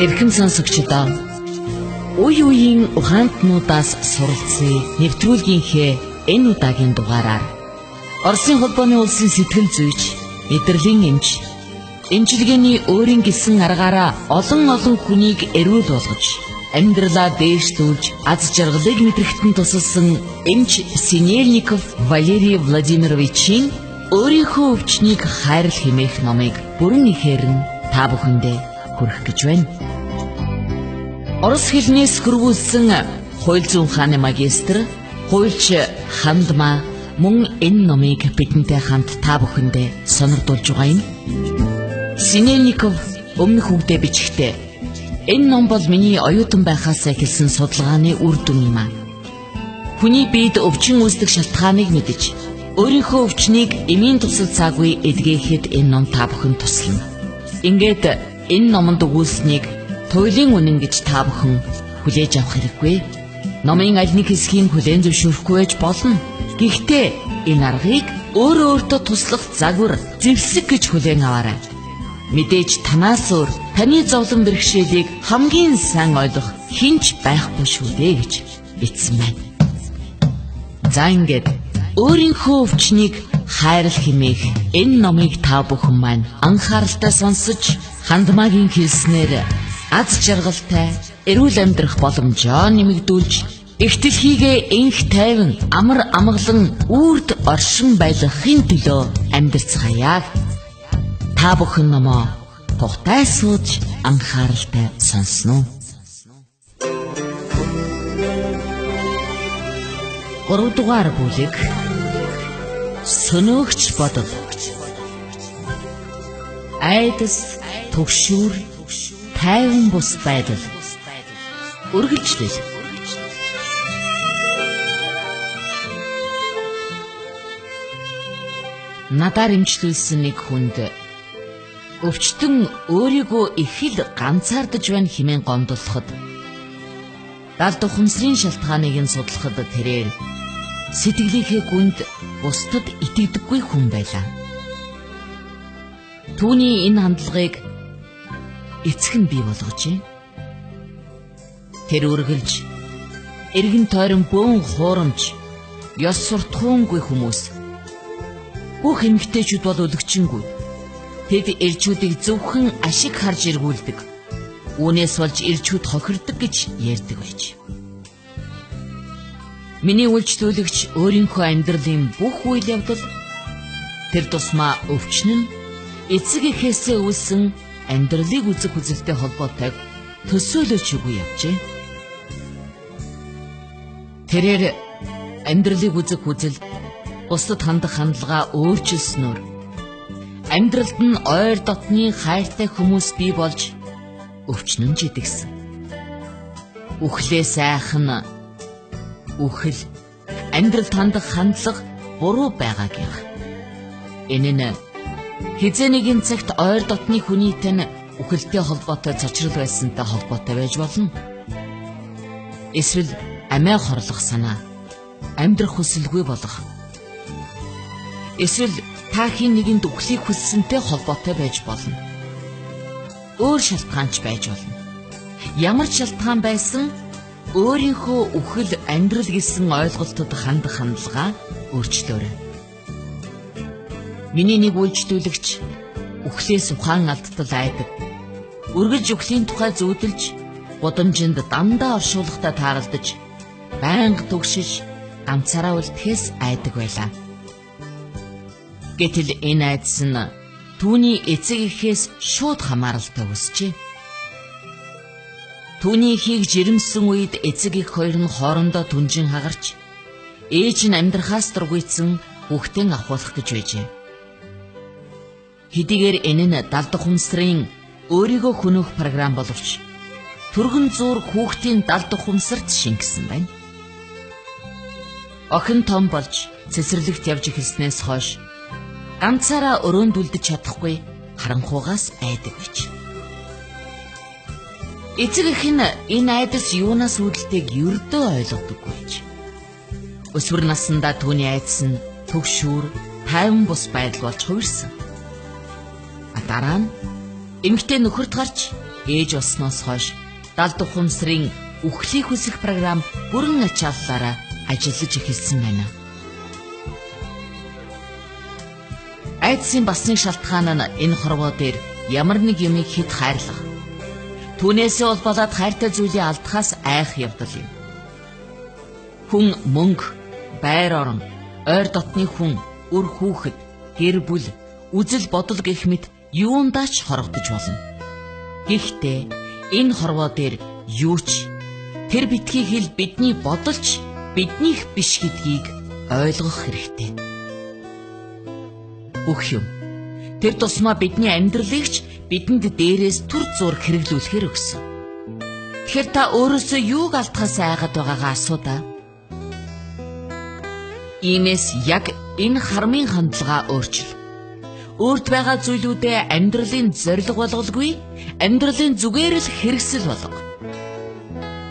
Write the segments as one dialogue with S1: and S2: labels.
S1: Эрхэм сонсогчдоо үе үеийн ухаантнуудаас суралцсан нэвтрүүлгийнхээ энэ удаагийн дугаараар Оросын холбооны улсын сэтгэл зүйч, мэдрэлийн эмч, эмчилгээний өөрийн гэсэн аргаараа олон хүнийг эрүүл болгож, амьдралаа дээшлүүлж, аз жаргалыг мэдрэхтэн тусалсан эмч Синельников Валерий Владимировичийн өөрийнхөө өвчнийг хайрл хэмээх номыг бүрэн ихээр нь та бүхэндээ хүргэх гэж байна. Орос хэлнээс хөрвүүлсэн хууль зүйн ухааны магистр, хуульч Хандмаа мөн энэ номыг бидэнтэй хамт та бүхэндээ сонирдуулж байгаа юм. Синельников өмнөх үгдээ бичгтээ энэ ном бол миний оюутан байхаас эхэлсэн судалгааны үр дүн юм а. Хүний биед өвчин үүсдэг шалтгааныг мэдэж, өөрийнхөө өвчнийг эмийн тусал цаагүй эдгээхэд энэ ном та бүхэнд туслана. Ингээд энэ номонд өгүүлсэнийг туйлын үнэн гэж та бүхэн хүлээж авах хэрэггүй. Номын аль нэг хэсгийг хүлээн зөвшөөрөхгүй байж болно. Гэхдээ энэ аргыг өөртөө туслах загвар, зэвсэг гэж хүлээн аваарай. Мэдээж танаас өөр таны зовлон бэрхшээлийг хамгийн сайн ойлгох хинч байхгүй шүү дээ гэж бичсэн байна. За ингээд өөрийнхөө өвчнийг хайрл хэмээх энэ номыг та бүхэн маань анхааралтай сонсож, Хандмаагийн хэлснээр аз жаргалтай эрүүл амьдрах боломжоо нэмэгдүүлж, их дэлхийгээ энх тайван амар амгалан үрд оршин байлгахын төлөө амьдарцгаая. Та бүхэн номоо тухтай сууж анхааралтай сонсноо. 3 дугаар бүлэг Сөнөөгч бодол. Айдас, түгшүүр, тайван бус байдал. Үргэлжлэл. Надаар имчлүүлсэн нэг хүнд өвчтөн өөрийгөө их л ганцаардаж байна хэмээн гомдлоход, далд ухамсрын шалтгааныг нь судлахад тэрээр сэтгэлийнхээ гүнд бусдад итгэдэггүй хүн байлаа. Түүний энэ хандлагыг эцэг нь бий болгожээ. Тэр үргэлж эргэн тойрон бөөн хуурамч, ёс суртахуунгүй хүмүүс, бүх эмэгтэйчүүд бол өлөгчингүй. Тэд эрчүүдийг зөвхөн ашиг харж эргүүлдэг. Үүнээс болж эрчүүд хохирдог гэж ярьдаг байж. Миний үйлчлүүлэгч өөрийнхөө амьдралын бүх үйл явдал, тэр тусмаа өвчин нь эцэг эхээсээ үүссэн амьдралыг үзэх үзэлтэй холбоотойг төсөөлөж үгүй явжээ. Тэрээр амьдралыг үзэх үзэл, бусдад хандах хандлага өөрчилснөөр амьдралд нь ойр дотны хайртай хүмүүс бий болж өвчин нь жидэгсэн. Үхлээ сайхан үхэл амьдралд хандах хандлага буруу байгаагийнх. Энэ нь хизээ нэгэн цагт ойр дотны хүнийтэй нь үхэлтэй холбоотой цочрол байсантай холбоотой байж болно. Эсвэл амиа хорлох санаа, амьдрах хүсэлгүй болох. Эсвэл та хэн нэгэнд үхлийг хүссэнтэй холбоотой байж болно. Өөр шалтгаанч байж болно. Ямар ч шалтгаан байсан, өөрийнхөө үхэл амьдрал гэсэн ойлголтод хандах хандлага өөрчлөөрэй. Миний нэг үйлчлүүлэгч үхлээс ухаан алдтал айдаг. Үргэлж үхлийн тухай зүүдэлж, гудамжинд дандаа оршуулгатай тааралдаж, байнга түгшиж, ганцаараа үлдэхээс айдаг байлаа. Гэтэл энэ айдас нь түүний эцэг эхээс шууд хамааралтай өсчээ. Түүний ихийг жирэмсэн үед эцэг эх хоёр нь хоорондоо түнжин хагарч, ээж нь амьдрахаас дургуйцсан хүүхдэн авахулах гэж байжээ. Хэдийгээр энэ нь далд ухамсрын өөрийгөө хөнөөх програм боловч, түргэн зуур хүүхдийн далд ухамсарт шингэсэн байна. Охин том болж цэцэрлэгт явж эхэлснээс хойш ганцаараа өрөөндүүлдэж чадахгүй харанхуугаас айдаг байж. Эцэг эх нь энэ айдас юунаас үүдэлтэйг ердөө ойлгодоггүй байж. Өсвөр наснда түүний айдас нь түгшүүр, тайван бус байдал болж хувирсан. Дараа нь эмэгтэй нөхөрт гарч ээж болсноос хойш 70 ухамсарын үхлийг хүсэх програм бүрэн ачааллаараа ажиллаж эхэлсэн байна. Айдсын басны шалтгаан нь энэ хорвоо дээр ямар нэг юмыг хэд хайрлах. Түүнээсээ болоод хайртай зүйлийг алдахаас айх явдал юм. Хүн мөнгө, байр орон, ойр дотны хүн, үр хүүхэд, гэр бүл, үзэл бодол гэх мэт юундаач хорогдож болно. Гэхдээ энэ хорвоо дээр юу ч тэр битгий хэл бидний бодолч биднийх биш гэдгийг ойлгох хэрэгтэй. Бүх юм тэр тусмаа бидний амьдралыг ч бидэнд дээрээс түр зуур хэрэглүүлэхээр өгсөн. Тэгэхээр та өөрөөсөө юуг алдахаас айгаад байгаагаа асуудаа. Иймээс яг энэ хармын хандлага өөрчил. Өөрт байгаа зүйлүүдээ амьдралын зориг болголгүй, амьдралын зүгээр л хэрэгсэл болго.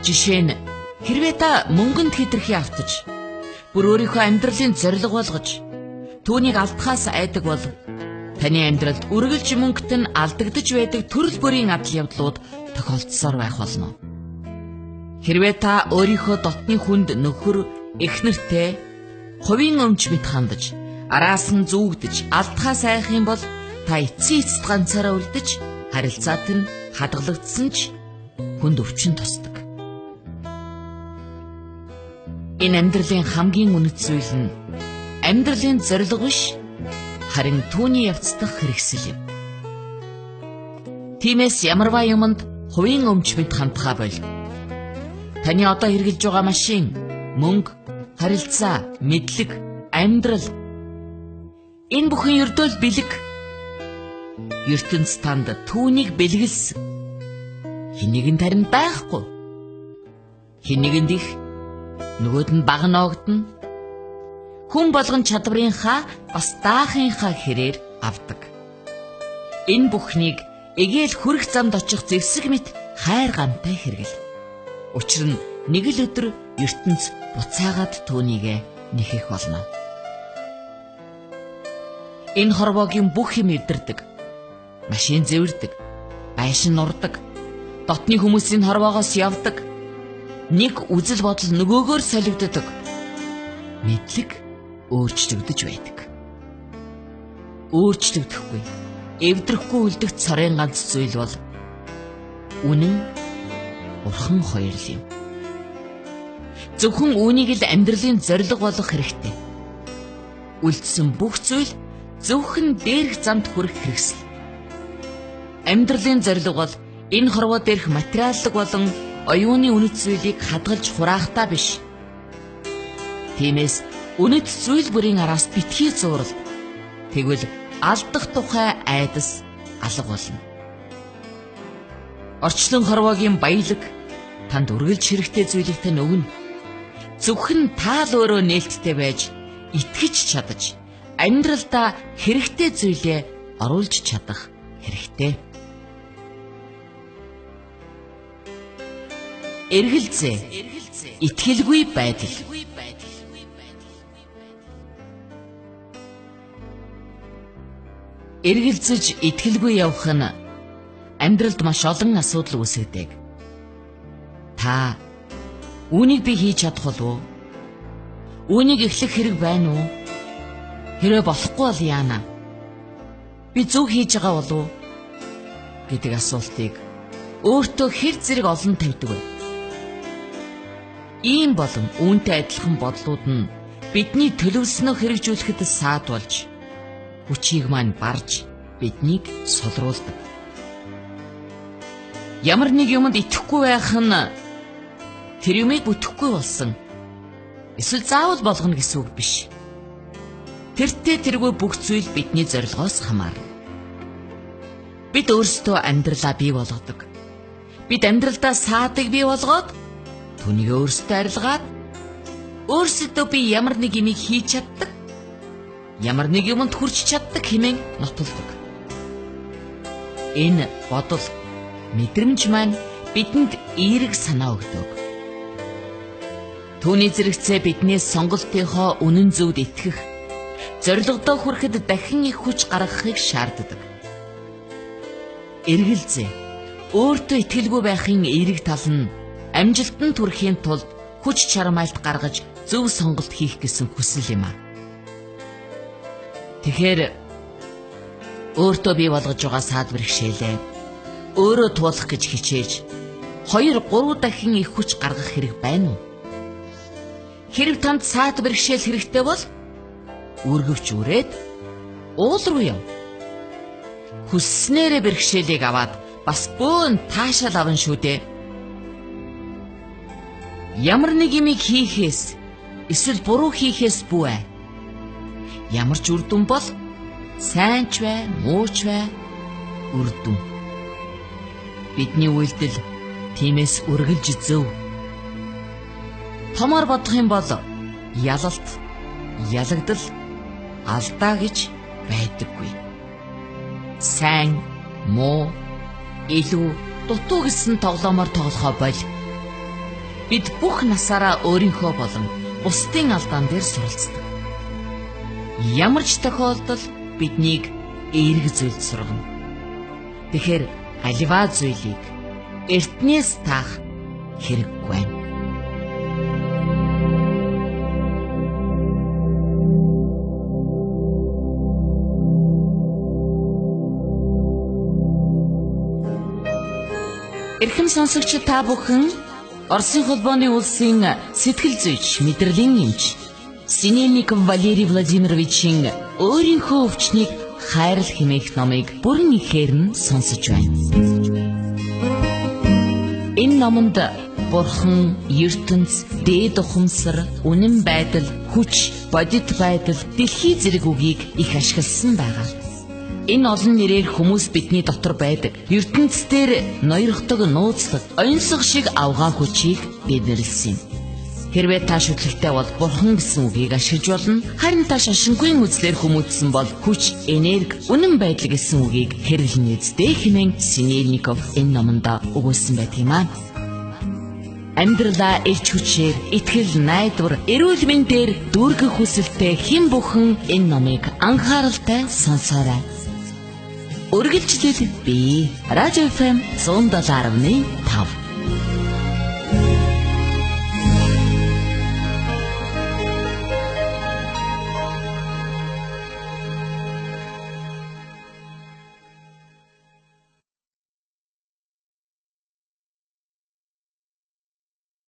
S1: Жишээ нь хэрвээ та мөнгөнд хэтэрхий автаж, бүр өөрийнхөө амьдралын зориг болгож, түүнийг алдахаас айдаг бол таны амьдралд үргэлж мөнгөт нь алдагдж байдаг төрөл бүрийн адал явдлууд тохиолдсоор байх болно. Хэрвээ та өөрийнхөө дотны хүнд нөхөр, эхнэртэй хувийн өмч мэт хандаж, араас нь зүгдэж, алдахаас айх юм бол та эцсийн эцэст ганцаараа үлдэж, харилцаат нь хадгалагдсан ч хүнд өвчин тусдаг. Энэ амьдралын хамгийн үнэт зүйл нь амьдралын зориг биш, харин түүний явцдах хэрэгсэл юм. Тиймээс ямарваа юмд хувийн өмч мэт хандхаа боль. Таны одоо хэрэгжилж байгаа машин, мөнгө, харилцаа, мэдлэг, амьдрал энэ бүхэн ердөө бэлэг. ертөнц танд түүнийг бэлгэлсэн. Хэнийг нь тарин байхгүй. Хэнийг нь их, нөгөөд нь бага ноогдно. Хүн болгон чадварынхаа бас даахынхаа хэрээр авдаг. Энэ бүхнийг эгээл хүрэх замд очих зэвсэг мэт хайр гамтай хэрэгэл. Учир нь нэг л өдөр ертөнц буцаагаад түүнийг нэхэх болно. Энэ хорвоогийн бүх юм эвдэрдэг. Машин зэвэрдэг, байшин нурдаг, дотны хүмүүсийн хорвоогоос явдаг. Нэг үзэл бодол нөгөөгөөр солигддог. Мэдлэг өөрчлөгдөж байдаг. Өөрчлөгдөхгүй, эвдрэхгүй үлдэх цорын ганц зүйл бол үнэн, бурхан хоёр л юм. Зөвхөн үүнийг л амьдралын зориг болгох хэрэгтэй. Үлдсэн бүх зүйл зөвхөн дээрх замд хүрэх хэрэгсэл. Амьдралын зориг бол энэ хорвоо дээрх материаллык болон оюуны үнэт зүйлийг хадгалж хураахтаа биш. Тиймээс үнэт зүйл бүрийн араас битгий зуурал. Тэгвэл алдах тухай айдас алга болно. Орчлон хорвоогийн баялаг танд үргэлж хэрэгтэй зүйлийг тань өгнө. Зөвхөн таал өөрөө нээлттэй байж итгэж чадаж амьдралдаа хэрэгтэй зүйлээ оруулж чадах хэрэгтэй. Эргэлзээ, итгэлгүй байдал. Эргэлзэж итгэлгүй явах нь амьдралд маш олон асуудал үүсгэдэг. Та үүнийг би хийж чадах болов уу? Үүнийг эхлэх хэрэг байна уу? Хэрвээ болохгүй бол яана? Би зөв хийж байгаа болов уу? Гэдэг асуултыг өөртөө хэр зэрэг олон тавьдаг вэ? Ийм болон үүнтэй адилхан бодлууд нь бидний төлөвлөснөө хэрэгжүүлэхэд саадуулж, хүчийг маань барж, биднийг солруулдаг. Ямар нэг юмд итгэхгүй байх нь тэр юмыг бүтэхгүй болсон. Эсвэл заавал болгоно гэсэн үг биш. Тэртээ тэргүй бүх зүйл бидний зорилгоос хамаарна. Бид өөрсдөө амьдралаа бий болгодог. Бид амьдралдаа саадаг бий болгоод түүнийг өөрсдөө арилгаад өөрсдөө би ямар нэг юмыг хийж чаддаг, ямар нэг юмд хүрч чаддаг хэмээн нотолдог. Энэ бодол, мэдрэмж маань бидэнд эерэг санаа өгдөг. Түүний зэрэгцээ биднээс сонголтынхоо үнэн зөвд итгэх, зорилгодоо хүрэхэд дахин их хүч гаргахыг шаарддаг. эргэлзээ. Өөртөө итгэлгүй байхын эерэг тал нь амжилтанд хүрэхийн тулд хүч чармайлт гаргаж зөв сонголт хийх гэсэн хүсэл юм а. Тэгэхээр өөртөө бий болгож байгаа саад бэрхшээлээ өөрөө туулах гэж хичээж 2-3 дахин их хүч гаргах хэрэг байна уу? Хэрэг танд саад бэрхшээл хэрэгтэй бол үргэвч үрээд уул руу яв. Хүсснээрээ бэрхшээлийг аваад бас бөөн таашаал авна шүү дээ. Ямар нэг юмыг хийхээс эсвэл буруу хийхээс бүү. Ямар ч үр дүн бол сайн ч бай, муу ч бай үр дүн. Бидний үйлдэл тиймээс үргэлж зөв. Томоор бодох юм бол ялалт, ялагдал, алдаа гэж байдаггүй. Сайн, муу, илүү, дутуу гэсэн тоглоомоор тоглохоо бол бид бүх насаараа өөрийнхөө болон бусдын алдаан дээр суралцдаг. Ямар ч тохиолдолд биднийг эерэг зүйлд сургана. Тэгэхээр аливаа зүйлийг эртнээс таах хэрэггүй байна. Эрхэм сонсогч та бүхэн Оросын холбооны улсын сэтгэл зүйч, мэдрэлийн эмч Синельников Валерий Владимировичийн өөрийнхөө өвчнийг хайрал хэмээх номыг бүрэн ихээр нь сонсож байна. Энэ номонд Бурхан, ертөнц, дээд ухамсар, үнэн байдал, хүч, бодит байдал, дэлхий зэрэг үгийг их ашигласан байгаа. Энэ олон нэрээр хүмүүс бидний дотор байдаг. ертөнцийн ноёрхдог нууцлаг, онцлог шиг авгаа хүчийг бэлэрлсэн юм. Хэрвээ та шүтлэгтэй бол Бурхан гэсэн үгийг ашиглаж болно. Харин та шашингүй үзлэр хүмүүжсэн бол хүч, энерги, үнэн байдал гэсэн үгийг хэрэглэнэ үстэй хэмээн Синельников энэ номонд өгүүлсэн байдаг юм аа. Амьдралаа элч хүчээр, итгэл, найдвар, эрүүл мэндээр дүүргэх хүсэлтэй хэн бүхэн энэ номыг анхааралтай сонсоорой. Үргэлжлэл бий. Радио FM 107.5